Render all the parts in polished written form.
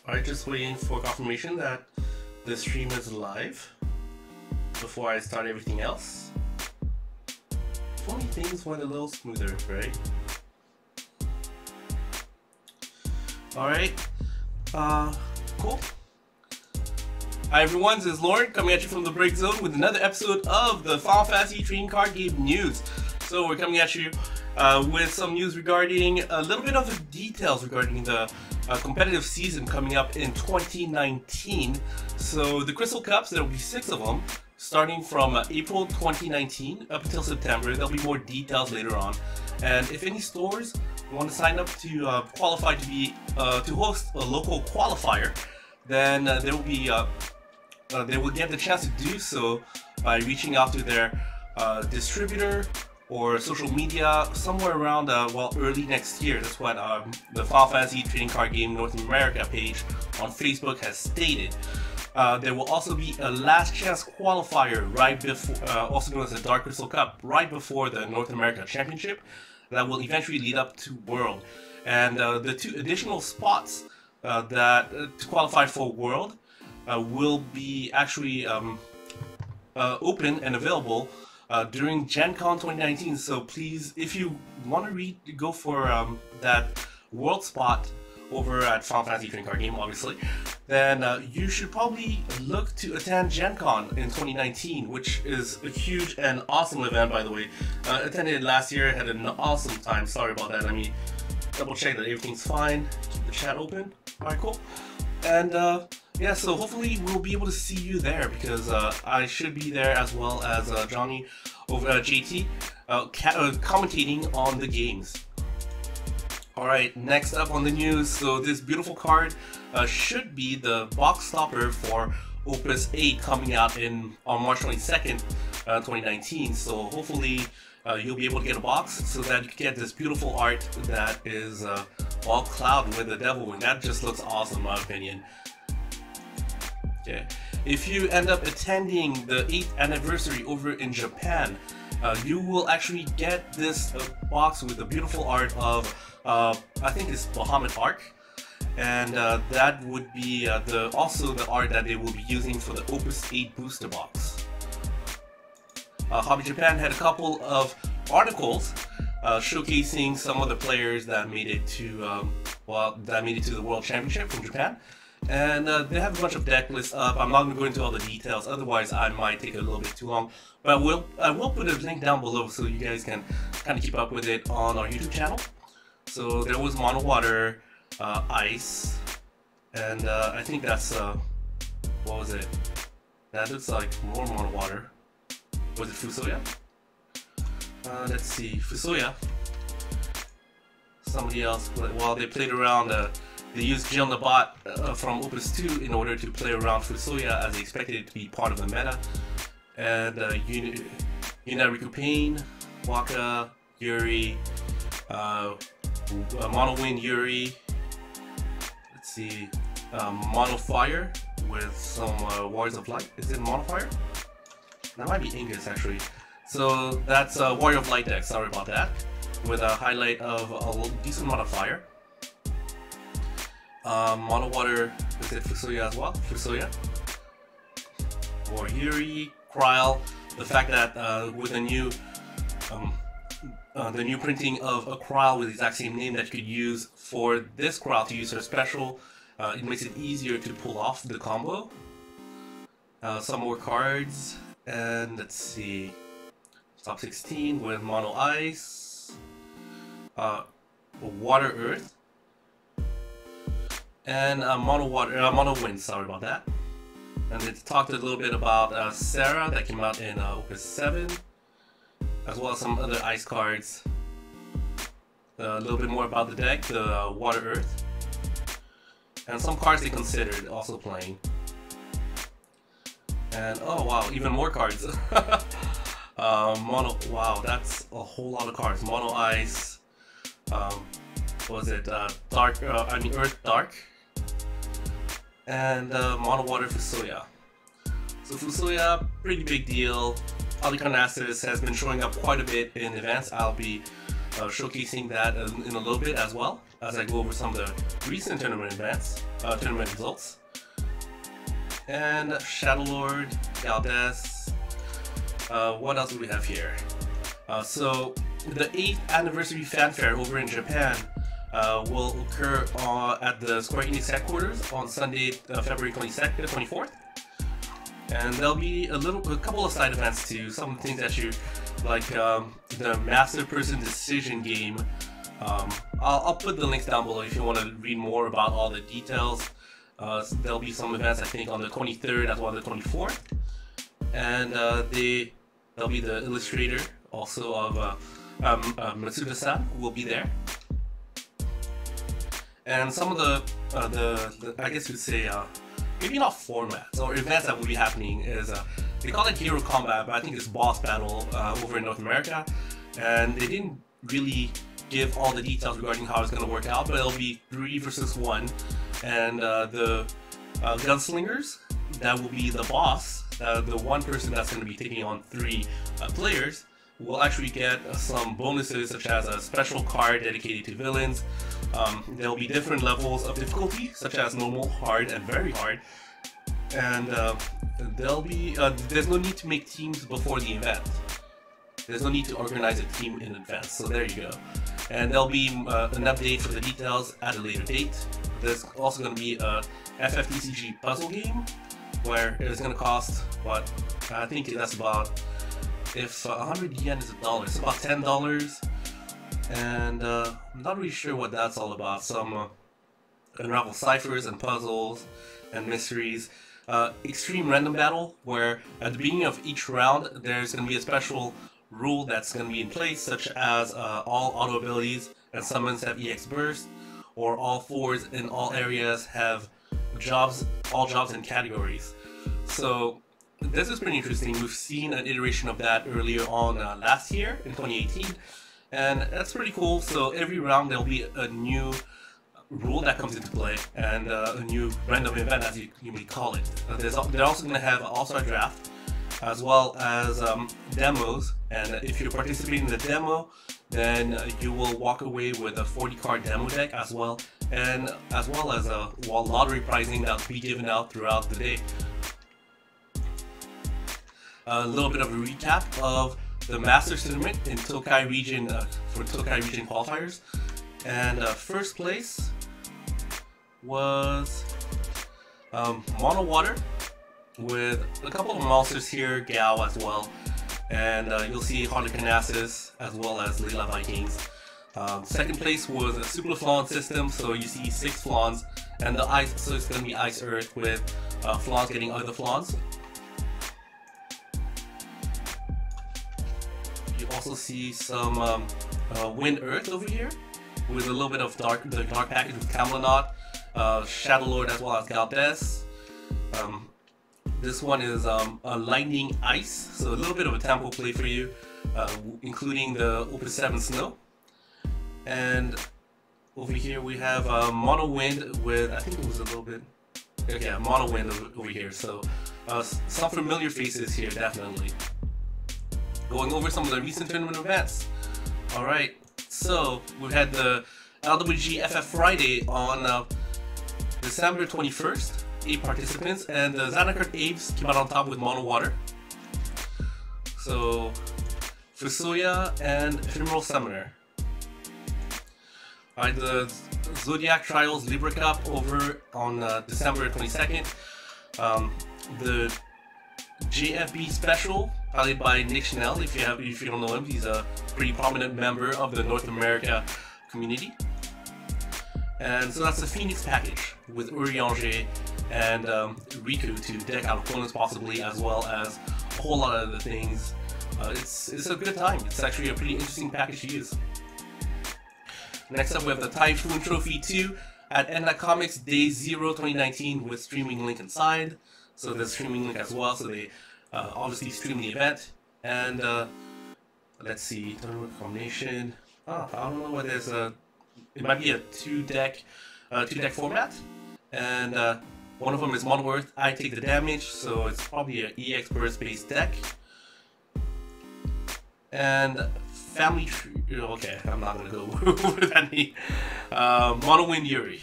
Alright, just waiting for confirmation that the stream is live before I start everything else. If only things went a little smoother, right? Alright, cool. Hi everyone, this is Lauren coming at you from the Break Zone with another episode of the Final Fantasy Trading Card Game News. So we're coming at you with some news regarding a little bit of the details regarding the competitive season coming up in 2019. So the Crystal Cups, there will be 6 of them, starting from April 2019 up until September. There'll be more details later on. And if any stores want to sign up to qualify to be to host a local qualifier, then there will be they will get the chance to do so by reaching out to their distributor or social media somewhere around well, early next year. That's what the Final Fantasy Trading Card Game North America page on Facebook has stated. There will also be a last chance qualifier right before, also known as the Dark Crystal Cup, right before the North America Championship that will eventually lead up to World. And the 2 additional spots to qualify for World will be actually open and available during Gen Con 2019. So please, if you want to go for that World spot over at Final Fantasy Trading Card Game, obviously, then you should probably look to attend Gen Con in 2019, which is a huge and awesome event, by the way. Attended it last year, had an awesome time. Sorry about that. Let me double check that everything's fine. Keep the chat open. Alright, cool. And yeah, so hopefully we'll be able to see you there, because I should be there as well as Johnny over at JT commentating on the games. Alright, next up on the news, so this beautiful card should be the box stopper for Opus 8 coming out on March 22nd, 2019. So hopefully you'll be able to get a box so that you can get this beautiful art that is all cloud with the devil wing. That just looks awesome in my opinion. Okay. If you end up attending the 8th anniversary over in Japan, you will actually get this box with the beautiful art of I think it's Bahamut Arc, and that would be also the art that they will be using for the Opus 8 booster box. Hobby Japan had a couple of articles showcasing some of the players that made it to the World Championship from Japan, and they have a bunch of deck lists up. I'm not going to go into all the details, otherwise I might take a little bit too long. But I will put a link down below so you guys can kind of keep up with it on our YouTube channel. So there was Mono Water, Ice, and I think that's what was it? That looks like more Mono Water. Was it Fusoya? Let's see, Fusoya. Somebody else, while they played around, they used Jill Nabat from Opus 2 in order to play around Fusoya, as they expected it to be part of the meta. And Unariku Pain, Waka, Yuri, Mono Wind Yuri, let's see, Mono Fire with some Warriors of Light. Is it Mono Fire? That might be Ingus actually. So that's Warrior of Light deck, sorry about that, with a highlight of a decent amount of fire. Mono Water, is it Fusoya as well? Fusoya. Or Yuri, Kryl, the fact that with the new printing of a Kryl with the exact same name that you could use for this Kryl to use her special, it makes it easier to pull off the combo. Some more cards, and let's see, top 16 with Mono Ice, Water Earth, and Mono Wind, sorry about that. And they talked a little bit about Sarah that came out in Opus 7, as well as some other ice cards. A little bit more about the deck, the Water Earth, and some cards they considered also playing. And oh wow, even more cards. Wow, that's a whole lot of cards. Mono Ice, what was it? Earth Dark, and Mono Water Fusoya. So Fusoya, pretty big deal. Alicarnassus has been showing up quite a bit in events. I'll be showcasing that in a little bit as well. as I go over some of the recent tournament events, tournament results. And Shadowlord, Galdes. What else do we have here? So the 8th anniversary fanfare over in Japan will occur at the Square Enix headquarters on Sunday, February 22nd, 24th. And there'll be a couple of side events too. Some things that you like, the Master Person Decision game. I'll put the links down below if you want to read more about all the details. There'll be some events, I think, on the 23rd as well as the 24th. And there'll be the illustrator also of Matsuda-san, who will be there. And some of the I guess you'd say, maybe not formats or events that will be happening is, they call it Hero Combat, but I think it's Boss Battle over in North America. And they didn't really give all the details regarding how it's going to work out, but it'll be 3 versus 1. And the Gunslingers, that will be the boss, the one person that's going to be taking on 3 players, will actually get some bonuses such as a special card dedicated to villains. There will be different levels of difficulty, such as normal, hard, and very hard. And there'll be there's no need to make teams before the event. There's no need to organize a team in advance. So there you go. And there'll be an update for the details at a later date. There's also going to be a FFTCG puzzle game where it's going to cost, what, I think that's about, if 100 yen is $1, it's about $10. And I'm not really sure what that's all about. Some unravel ciphers and puzzles and mysteries. Extreme random battle, where at the beginning of each round there's going to be a special rule that's going to be in place, such as all auto abilities and summons have EX burst, or all 4s in all areas have all jobs and categories. So this is pretty interesting. We've seen an iteration of that earlier on last year in 2018, and that's pretty cool. So every round there'll be a new rule that comes into play, and a new random event, as you may call it. They're also going to have an all-star draft, as well as demos, and if you participate in the demo, then you will walk away with a 40-card demo deck as well as a lottery pricing that will be given out throughout the day. A little bit of a recap of the Masters Tournament in Tokai region for Tokai region qualifiers, and first place was Mono Water, with a couple of monsters here, Gao as well, and you'll see Harlequinassus as well as Leila Vikings. Second place was a Super Flan system, so you see 6 Flans, and the ice, so it's going to be Ice Earth with Flans getting other Flans. You also see some Wind Earth over here, with a little bit of the dark package with Camelot, Shadowlord as well as Galdes. This one is a Lightning Ice, so a little bit of a tempo play for you, including the Opus 7 Snow. And over here we have Mono Wind with, I think it was a little bit, okay, Mono Wind over here. So some familiar faces here, definitely. Going over some of the recent tournament events. Alright, so we had the LWG FF Friday on December 21st. 8 participants, and the Zanakart Aves came out on top with Mono Water. So, Fusoya and Ephemeral Summoner. Alright, the Zodiac Trials Libra Cup over on December 22nd. The JFB Special, played by Nick Chanel, if you don't know him, he's a pretty prominent member of the North America community. And so that's the Phoenix package with Urianger and Riku to deck out opponents possibly, as well as a whole lot of other things. It's a good time. It's actually a pretty interesting package to use. Next up we have the Typhoon Trophy 2 at Enda Comics Day 0 2019 with streaming link inside. So there's streaming link as well, so they obviously stream the event. And let's see, tournament combination. I don't know what there's a. It might be a two deck format, and one of them is Mono Earth. I take the damage, so it's probably an EX burst based deck. And family tree. Okay, I'm not gonna go with that name. Mono-Wind Yuri.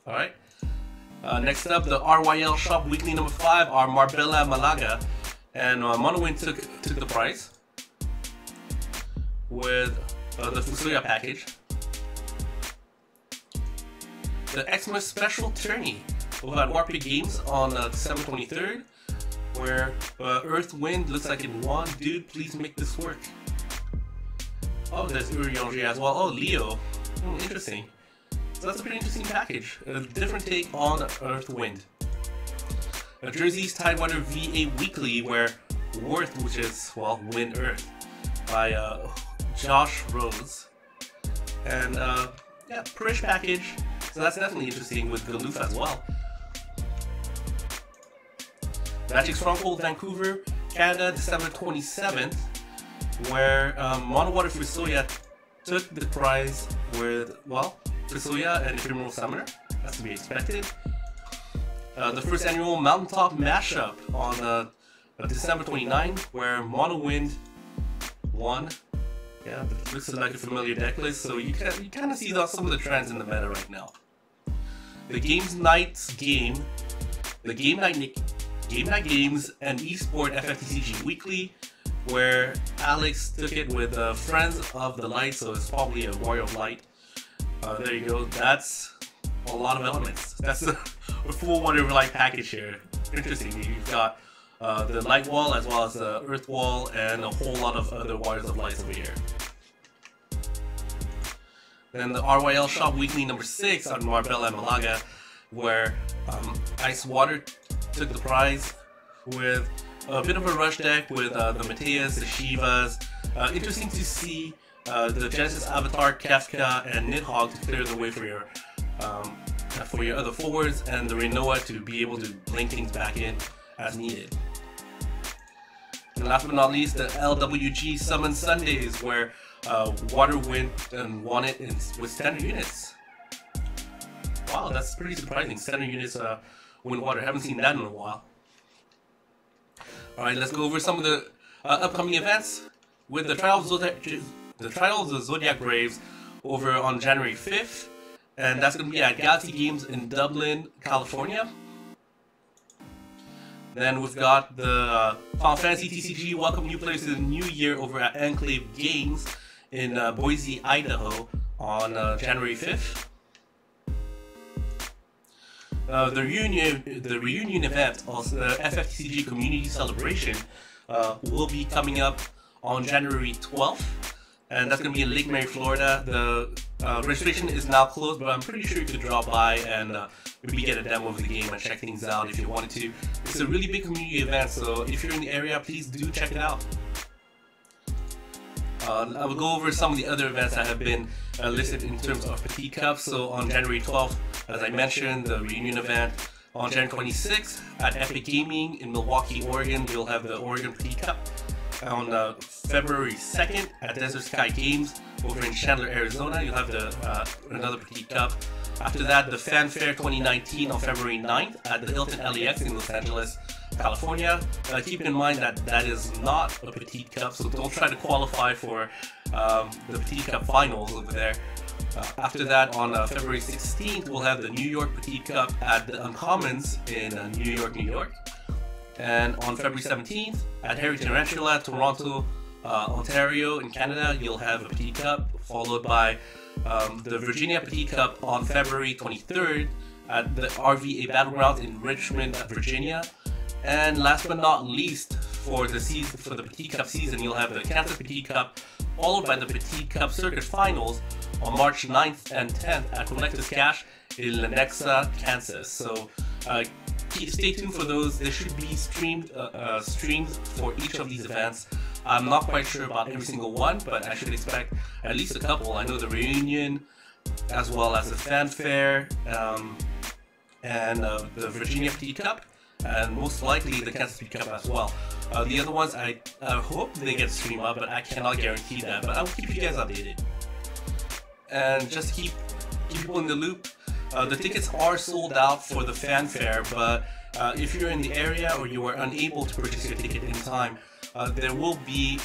All right. Next up, the RYL shop weekly number 5 are Marbella Malaga, and Mono-Wind took the prize with the Fusoya package. The Xmas special tourney over at Warpig Games on December 23rd, where Earth Wind looks like it won. Dude, please make this work. Oh, there's Urionji as well. Oh, Leo. Interesting. So that's a pretty interesting package. A different take on Earth Wind. A Jersey's Tidewater VA Weekly, where Worth, which is, well, Win Earth, by Josh Rose. And, yeah, Prish package. So that's definitely interesting with Galoof as well. Magic Stronghold Vancouver, Canada, December 27th, where Monowater Fusoya took the prize with, well, Fusoya and Ephemeral Summoner. That's to be expected. The first annual Mountaintop Mashup on December 29th, where Mono-Wind won. Yeah, this is like a familiar deck list, so you kind of see some of the trends in the meta right now. The Games Nights game, the Game Night Games and Esport FFTCG Weekly, where Alex took it with Friends of the Light, so it's probably a Warrior of Light. There you go. That's a lot of elements. That's a full Warrior of Light package here. Interesting. You've got the Light Wall as well as the Earth Wall and a whole lot of other Warriors of Lights over here. Then the RYL Shop Weekly number 6 on Marbella and Malaga, where Ice Water took the prize with a bit of a rush deck with the Mateas, the Shivas. Interesting to see the Genesis Avatar, Kefka, and Nidhogg to clear the way for your other forwards, and the Renoa to be able to blink things back in as needed. And last but not least, the LWG Summon Sundays, where Water went and won it with standard units. Wow, that's pretty surprising. Standard units win Water. Haven't seen that in a while. Alright, let's go over some of the upcoming events with the Trial of the Zodiac Braves over on January 5th. And that's going to be at Galaxy Games in Dublin, California. Then we've got the Final Fantasy TCG Welcome New Players to the New Year over at Enclave Games in Boise, Idaho on January 5th. The reunion event, also the FFTCG Community Celebration, will be coming up on January 12th, and that's going to be in Lake Mary, Florida. The registration is now closed, but I'm pretty sure you could drop by and maybe get a demo of the game and check things out if you wanted to. It's a really big community event, so if you're in the area, please do check it out. I will go over some of the other events that have been listed in terms of Petite Cup. So on January 12th, as I mentioned, the reunion event. On January 26th at Epic Gaming in Milwaukee, Oregon, we'll have the Oregon Petite Cup. On February 2nd at Desert Sky Games over in Chandler, Arizona, you'll have another Petite Cup. After that, the Fanfare 2019 on February 9th at the Hilton LAX in Los Angeles, California. Keep in mind that that is not a Petite Cup, so don't try to qualify for the Petite Cup finals over there. After that, on February 16th, we'll have the New York Petite Cup at the Uncommons in New York, New York. And on February 17th, at Harry Tarantula, Toronto, Ontario in Canada, you'll have a Petite Cup, followed by the Virginia Petite Cup on February 23rd at the RVA Battlegrounds in Richmond, Virginia. And last but not least, for the Petite Cup season, you'll have the Kansas Petite Cup, followed by the Petite Cup Circuit Finals on March 9th and 10th at Collector's Cash in Lenexa, Kansas. So stay tuned for those. There should be streams for each of these events. I'm not quite sure about every single one, but I should expect at least a couple. I know the reunion, as well as the Fanfare, and the Virginia Petite Cup, and most likely the Kansas Petite Cup as well. The other ones, I hope they get streamed up, but I cannot guarantee that. But I'll keep you guys updated. And just keep people in the loop. The tickets are sold out for the Fanfare, but if you're in the area or you are unable to purchase your ticket in time, there will be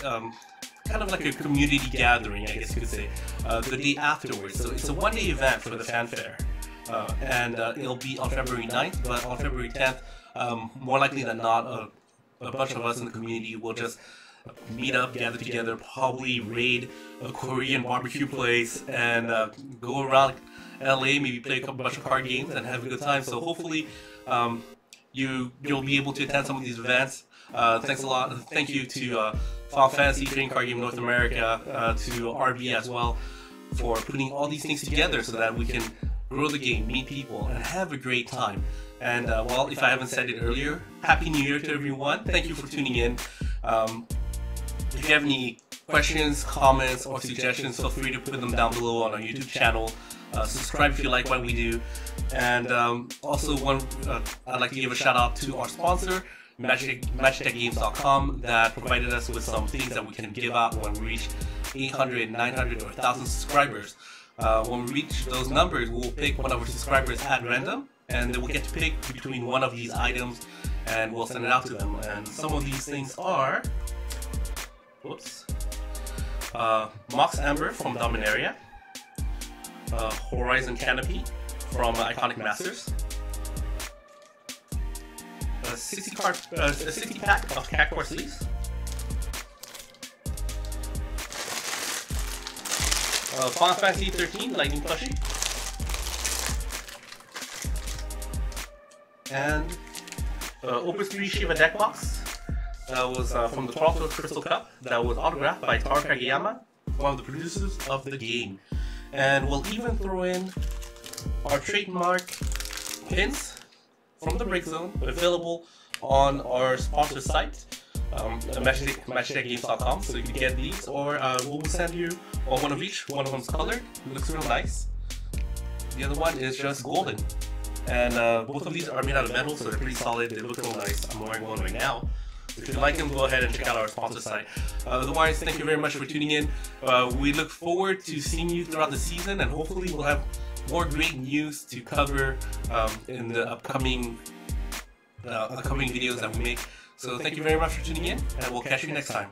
kind of like a community gathering, I guess you could say, the day afterwards. So it's a one-day event for the fanfare, and it'll be on February 9th, but on February 10th, more likely than not, a bunch of us in the community will just meet up, gather together, probably raid a Korean barbecue place, and go around LA, maybe play a bunch of card games and have a good time. So hopefully you'll be able to attend some of these events. Thanks a lot. Thank you to Final Fantasy Trading Card Game North America, to RB as well, for putting all these things together so that we can grow the game, meet people, and have a great time. And well, if I haven't said it earlier, Happy New Year to everyone. Thank you for tuning in. If you have any questions, comments, or suggestions, feel free to put them down below on our YouTube channel. Subscribe if you like what we do. And also, I'd like to give a shout out to our sponsor, MagicDeckGames.com, that provided us with some things that we can give out when we reach 800, 900, or 1,000 subscribers. When we reach those numbers, we'll pick one of our subscribers at random, and they will get to pick between one of these items, and we'll send it out to them. And some of these things are, Mox Amber from Dominaria, Horizon Canopy from Iconic Masters, a 60 pack of Cactuar sleeves, Final Fantasy 13 Lightning plushie, and Opus 3 Shiva deck box. That was from the Toronto Crystal Cup. That was autographed by Taro Kageyama, one of the producers of the game. And we'll even throw in our trademark pins from the Break Zone, available on our sponsor site, MagicDeckGames.com. So you can get these, or we'll send you one of each. One of them's colored, it looks real nice. The other one is just golden. And both of these are made out of metal, so they're pretty solid. They look real nice. I'm wearing one right now. If you like them, go ahead and check out our sponsor site. Otherwise, thank you very much for tuning in. We look forward to seeing you throughout the season, and hopefully we'll have more great news to cover in the upcoming videos that we make. So thank you very much for tuning in, and we'll catch you next time.